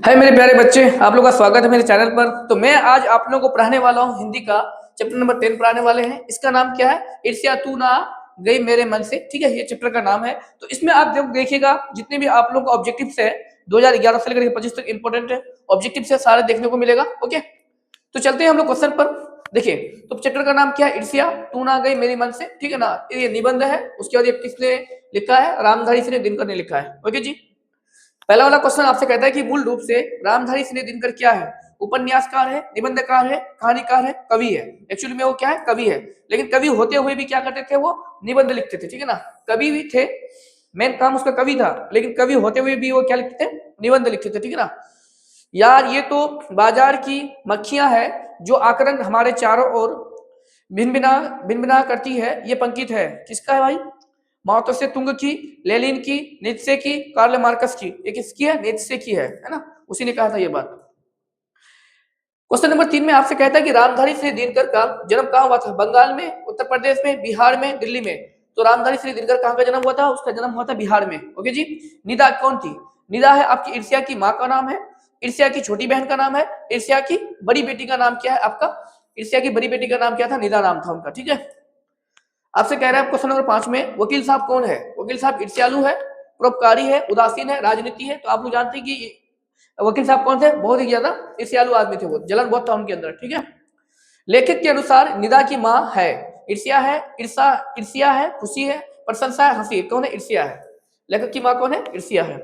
हाय मेरे प्यारे बच्चे, आप लोगों का स्वागत है मेरे चैनल पर। तो मैं आज आप लोगों को पढ़ाने वाला हूँ हिंदी का चैप्टर नंबर 10 पढ़ाने वाले हैं। इसका नाम क्या है? ईर्ष्या तू ना गई मेरे मन से। ठीक है, ये चैप्टर का नाम है। तो इसमें आप जब देखिएगा जितने भी आप लोगों को ऑब्जेक्टिव्स है 2011 से लेकर 25 तक इंपॉर्टेंट है ऑब्जेक्टिव्स है, सारे देखने को मिलेगा। ओके, तो चलते हैं हम लोग क्वेश्चन पर। देखिए, तो चैप्टर का नाम क्या है? ईर्ष्या तू ना गई मेरे मन से। ठीक है ना, ये निबंध है। उसके बाद ये किसने लिखा है? रामधारी सिंह दिनकर ने लिखा है। ओके जी, पहला वाला क्वेश्चन आपसे कहता है कि मूल रूप से रामधारी सिंह दिनकर क्या है? उपन्यासकार है, निबंधकार है, कहानीकार है, कवि है। एक्चुअली में वो क्या है? कवि है। लेकिन कवि होते हुए भी क्या करते थे? वो निबंध लिखते थे। ठीक है ना, कवि भी थे, मेन काम उसका कवि था, लेकिन कवि होते हुए भी वो क्या लिखते थे? निबंध लिखते थे। ठीक है ना यार, ये तो बाजार की मक्खियां है जो आकरंग हमारे चारों ओर भिनभिना भिनभिना करती है। ये पंकित है, किसका है भाई? माओ से तुंग की, लेनिन की, नीत्शे की, कार्ल मार्कस की। ये किसकी है? नीत्शे की है ना, उसी ने कहा था ये बात। क्वेश्चन नंबर 3 में आपसे कहता है कि रामधारी सिंह दिनकर का जन्म कहाँ हुआ था? बंगाल में, उत्तर प्रदेश में, बिहार में, दिल्ली में। तो रामधारी सिंह दिनकर कहाँ का जन्म हुआ था? उसका जन्म हुआ था बिहार में। ओके जी। निदा कौन थी? निदा है आपकी ईर्ष्या की माँ का नाम है, ईर्ष्या की छोटी बहन का नाम है, ईर्ष्या की बड़ी बेटी का नाम क्या है आपका? ईर्ष्या की बड़ी बेटी का नाम क्या था? निदा नाम था उनका। ठीक है, आपसे कह रहे हैं क्वेश्चन नंबर 5 में वकील साहब कौन है? वकील साहब ईर्ष्यालु है, परोपकारी है, उदासीन है, राजनीति है। तो आप लोग जानते हैं कि वकील साहब कौन थे? बहुत ही ज्यादा ईर्ष्यालु आदमी थे, वो जलन बहुत था उनके अंदर। ठीक है, लेखक के अनुसार निदा की माँ है ईर्ष्या है, ईर्ष्या है, खुशी है, प्रशंसा है, हंसी। कौन है? ईर्ष्या है। लेखक की माँ कौन है? ईर्ष्या है।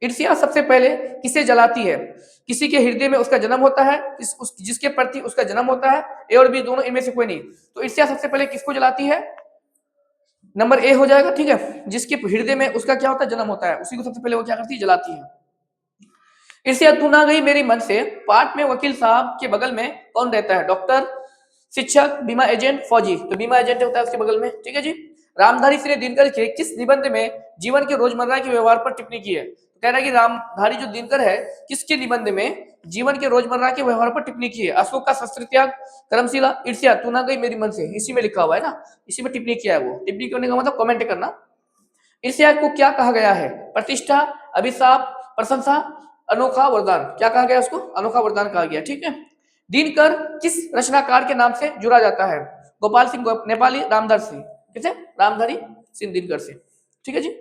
ईर्ष्या सबसे पहले किसे जलाती है? किसी के हृदय में उसका जन्म होता है, जिसके प्रति उसका जन्म होता है। ए और बी दोनों, इनमें से कोई नहीं। तो ईर्ष्या सबसे पहले किसको जलाती है? नंबर ए हो जाएगा। ठीक है, जिसके हृदय में उसका क्या होता है? जन्म होता है, उसी को सबसे पहले वो क्या करती है? जलाती है। ईर्ष्या तू ना गई मेरी मन से पाठ में वकील साहब के बगल में कौन रहता है? डॉक्टर, शिक्षक, बीमा एजेंट, फौजी। तो बीमा एजेंट होता है उसके बगल में। ठीक है जी। रामधारी सिंह दिनकर के किस निबंध में जीवन के रोजमर्रा के व्यवहार पर टिप्पणी की है? तो कह रहा है कि रामधारी जो दिनकर है किसके निबंध में जीवन के रोजमर्रा के व्यवहार पर टिप्पणी की है? अशोक का शस्त्र त्याग, कर्मशिला, ईर्ष्या तू ना गई मेरी मन से, इसी में लिखा हुआ है ना, इसी में टिप्पणी किया है। वो टिप्पणी करने का मतलब कमेंट करना। ईर्ष्या को क्या कहा गया है? प्रतिष्ठा, अभिशाप, प्रशंसा, अनोखा वरदान। क्या कहा गया उसको? अनोखा वरदान कहा गया। ठीक है, दिनकर किस रचनाकार के नाम से जुड़ा जाता है? गोपाल सिंह नेपाली, रामधारी सिंह। किसे? रामधारी सिंह दिनकर से। ठीक है जी।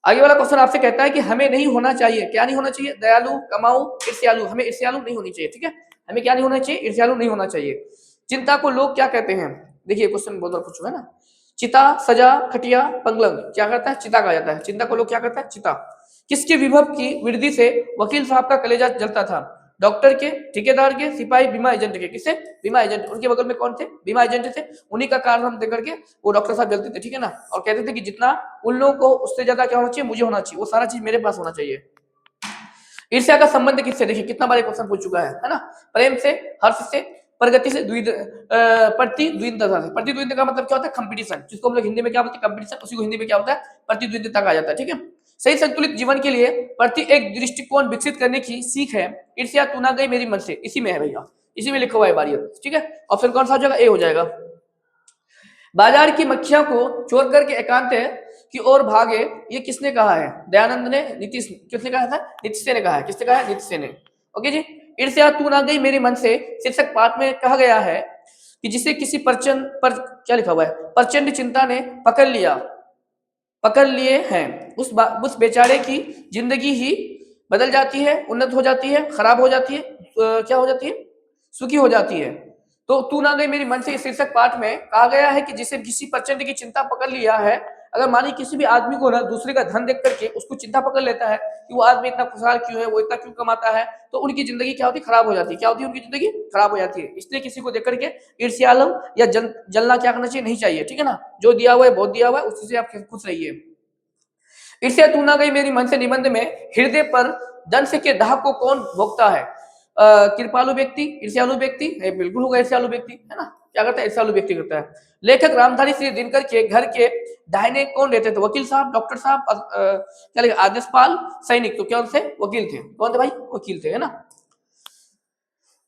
आगे वाला क्वेश्चन आपसे कहता है कि हमें नहीं होना चाहिए, क्या नहीं होना चाहिए? दयालु, कमाऊ, ईर्ष्यालु। हमें ईर्ष्यालु नहीं होनी चाहिए। ठीक है, हमें क्या नहीं होना चाहिए? ईर्ष्यालु नहीं होना चाहिए। चिंता को लोग क्या कहते हैं? देखिए क्वेश्चन बहुत बार पूछा है ना। चिता, सजा, खटिया, पगलंग। क्या करता है? चिता कहा जाता है। चिंता को लोग क्या कहता है? चिता। किसके विभव की वृद्धि से वकील साहब का कलेजा जलता था? डॉक्टर के, ठेकेदार के, सिपाही, बीमा एजेंट के। किससे? बीमा एजेंट। उनके बगल में कौन थे? बीमा एजेंट थे। उन्हीं का कारण देकर के वो डॉक्टर साहब जलते थे। ठीक है ना, और कहते थे कि जितना उन लोगों को उससे ज्यादा क्या होना चाहिए? मुझे होना चाहिए, वो सारा चीज मेरे पास होना चाहिए। ईर्ष्या का संबंध किससे? देखिए कितना बार क्वेश्चन पूछ चुका है ना। प्रेम से, हर्ष से, प्रगति से, प्रतिद्वंदता से। प्रतिद्वंद का मतलब क्या होता है? कंपटीशन, जिसको हम लोग हिंदी में क्या बोलते हैं? कंपटीशन। उसी को हिंदी में क्या होता है? प्रतिद्वंदता कहा जाता है। ठीक है, सही संतुलित जीवन के लिए प्रति एक दृष्टिकोण विकसित करने की सीख है ईर्ष्या तू ना गई मेरी मन से, इसी में है भैया, इसी में लिखा हुआ है बारी। ठीक है, ऑप्शन कौन सा हो जाएगा? ए हो जाएगा। बाजार की मक्खियां को चोर करके एकांत की ओर भागे, ये किसने कहा है? दयानंद ने, नीतीश, किसने कहा था? नीतीश ने कहा है। किसने कहा है? नीतीश ने। ओके जी। ईर्ष्या तू ना गई मेरे मन से शीर्षक पाठ में कहा गया है कि जिसे किसी प्रचंड पर, क्या लिखा हुआ है? प्रचंड चिंता ने पकड़ लिए हैं, उस बेचारे की जिंदगी ही बदल जाती है, उन्नत हो जाती है, खराब हो जाती है, क्या हो जाती है? सुखी हो जाती है। तो तू ना गई मेरी मन से शीर्षक पाठ में कहा गया है कि जिसे किसी प्रचंड की चिंता पकड़ लिया है। अगर मानिए किसी भी आदमी को ना दूसरे का धन देख करके उसको चिंता पकड़ लेता है कि वो आदमी इतना खुशहाल क्यों है, वो इतना क्यों कमाता है, तो उनकी जिंदगी क्या होती है? खराब हो जाती है। क्या होती है? उनकी जिंदगी खराब हो जाती है। इसलिए किसी को देख करके ईर्ष्यालु या जलना क्या करना चाहिए? नहीं चाहिए। ठीक है ना, जो दिया हुआ है बहुत दिया हुआ है, उसी से आप खुश रहिए। ईर्ष्या तू ना गई मेरी मन से निबंध में हृदय पर दंश के दाह को कौन भोगता है? कृपालु व्यक्ति, ईर्ष्यालु व्यक्ति, बिल्कुल होगा ईर्ष्यालु व्यक्ति, है ना। क्या करता है? ईर्ष्यालु व्यक्ति करता है। लेखक रामधारी सिंह दिनकर के घर के दाहिने कौन रहते थे? वकील साहब, डॉक्टर साहब, क्या लिखा? आदेशपाल, सैनिक। तो कौन थे? वकील थे। कौन थे भाई? वकील थे, है ना।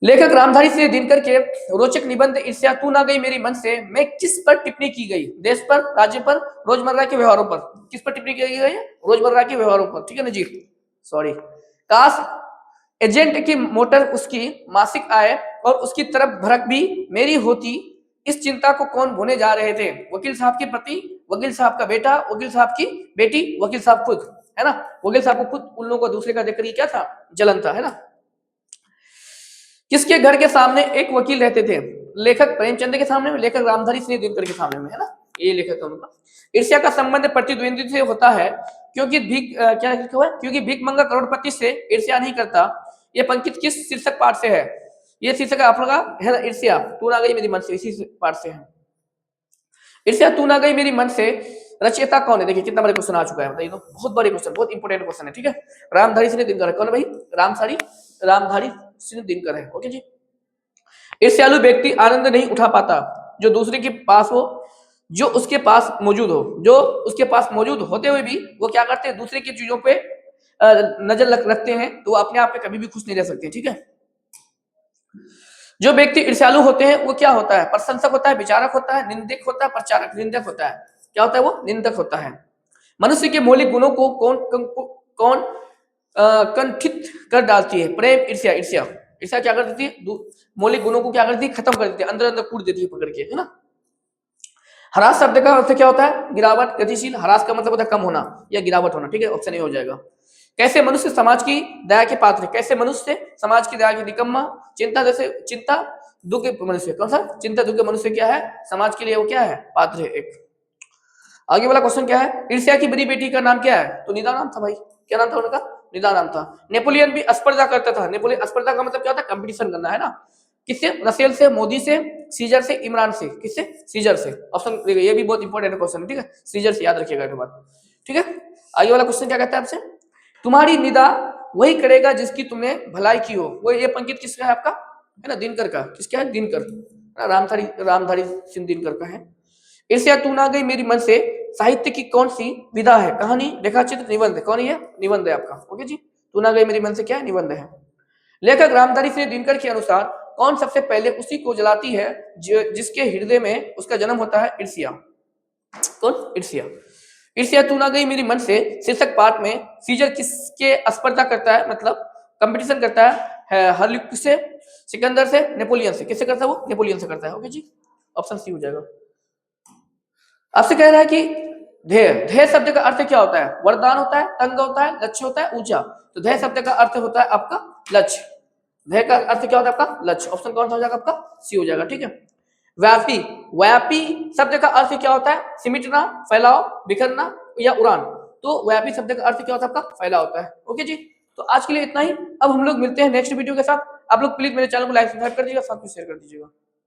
लेखक रामधारी सिंह दिनकर के रोचक निबंध ईर्ष्या तू ना गई मेरी मन से में किस पर टिप्पणी की गई? देश पर, राज्य पर, रोजमर्रा के व्यवहारों पर। किस पर टिप्पणी की गई है? रोजमर्रा के व्यवहारों पर। ठीक है ना जी, सॉरी। काश एजेंट की मोटर उसकी मासिक आय और उसकी तरफ भरक भी मेरी होती, इस चिंता को कौन भुने जा रहे थे? वकील साहब के पति, वकील साहब का बेटा, वकील साहब की बेटी, वकील साहब खुद, है ना। वकील साहब को खुद उन लोगों को दूसरे का देखकर ये क्या था, जलन था, है ना। किसके घर के सामने एक वकील रहते थे? लेखक प्रेमचंद के सामने में, लेखक रामधारी सिंह दिनकर के सामने में, है ना। ये लेखक है उनका। ईर्ष्या का संबंध प्रतिद्वंदी से होता है, क्योंकि क्या लिखा हुआ है? क्योंकि भीखमंगा करोड़पति से ईर्ष्या नहीं करता। ये पंक्ति किस शीर्षक पाठ से है? ये शीर्षक आप लोग का है ना, ईर्ष्या तू ना गई मेरी मन से, इसी पाठ से है। ईर्ष्या तू ना गई मेरी मन से रचयिता कौन है? देखिए कितना बड़े क्वेश्चन आ चुका है, बताइए तो। बहुत बड़े क्वेश्चन, बहुत इंपोर्टेंट क्वेश्चन है, ठीक है। रामधारी सिंह दिनकर कौन है भाई? रामधारी सिंह दिनकर है, ओके जी। ईर्ष्यालु व्यक्ति आनंद नहीं उठा पाता जो दूसरे के पास हो, जो उसके पास मौजूद हो। जो उसके पास मौजूद होते हुए भी वो क्या करते हैं? दूसरे की चीजों पे नजर रखते हैं, तो वो अपने आप पे कभी भी खुश नहीं रह सकते, ठीक है। जो व्यक्ति ईर्ष्यालु होते हैं वो क्या होता है? प्रशंसक होता है, विचारक होता है, निंदक होता है, प्रचारक, निंदक होता है। क्या होता है वो? निंदक होता है। मनुष्य के मौलिक गुणों को कौन कंठित कर डालती है? प्रेम, ईर्ष्या। ईर्ष्या ईर्ष्या क्या कर देती है? मौलिक गुणों को क्या कर देती है? खत्म कर देती है, अंदर अंदर कूट देती है पकड़ के, है ना। ह्रास शब्द का अर्थ क्या होता है? गिरावट, गतिशील। ह्रास का मतलब होता है कम होना या गिरावट होना, ठीक है। ऑप्शन ए हो जाएगा। कैसे मनुष्य समाज की दया के पात्र? कैसे मनुष्य समाज की दया के निकम्मा? चिंता दुख के मनुष्य, कौन सा? चिंता दुख के मनुष्य क्या है? समाज के लिए वो क्या है? पात्र है एक। आगे वाला क्वेश्चन क्या है? ईर्ष्या की बड़ी बेटी का नाम क्या है? तो निदा नाम था भाई। क्या नाम था उनका? निदा नाम था। नेपोलियन भी स्पर्धा करता था। नेपोलियन, स्पर्धा का मतलब क्या होता है? कंपटीशन करना, है ना। किससे? रसेल से, मोदी से, सीजर से, इमरान से। किससे? सीजर से। ऑप्शन ये भी बहुत इंपॉर्टेंट क्वेश्चन है, ठीक है। सीजर से याद रखिएगा एक बात, ठीक है। आगे वाला क्वेश्चन क्या कहता है आपसे? तुम्हारी निदा वही करेगा जिसकी तुमने भलाई की हो। वो ये पंक्ति किसका है आपका? है ना, दिनकर का। किसका है? दिनकर। रामधारी सिंह दिनकर का है। ईर्ष्या तू ना गई मेरी मन से साहित्य की कौन सी विधा है? कहानी, रेखाचित्र, निबंध। कौन है? निबंध है आपका, ओके जी। तू ना गई मेरी मन से क्या है? निबंध है। लेखक रामधारी सिंह दिनकर के अनुसार कौन सबसे पहले उसी को जलाती है जिसके हृदय में उसका जन्म होता है? ईर्ष्या। कौन? ईर्ष्या। ईर्ष्या तू ना गई मेरी मन से शीर्षक पाठ में सीजर किसके स्पर्धा करता है, मतलब कंपटीशन करता है? हरल्यूक से, सिकंदर से, नेपोलियन से। किससे करता है वो? नेपोलियन से करता है, ओके जी। ऑप्शन सी हो जाएगा। आपसे कह रहा है कि ध्येय, ध्येय शब्द का अर्थ क्या होता है? वरदान होता है, तंग होता है, लक्ष्य होता है, ऊंचा। तो ध्येय शब्द का अर्थ होता है आपका लक्ष्य। ध्येय का अर्थ क्या होता है आपका? लक्ष्य। ऑप्शन कौन सा हो जाएगा आपका? सी हो जाएगा, ठीक है। व्यापी, व्यापी शब्द का अर्थ क्या होता है? सिमटना, फैलाव, बिखरना या उड़ान। तो व्यापी शब्द का अर्थ क्या होता है आपका? फैलाव होता है, ओके जी। तो आज के लिए इतना ही। अब हम लोग मिलते हैं नेक्स्ट वीडियो के साथ। आप लोग प्लीज मेरे चैनल को लाइक सब्सक्राइब कर दीजिएगा, साथ में शेयर कर दीजिएगा।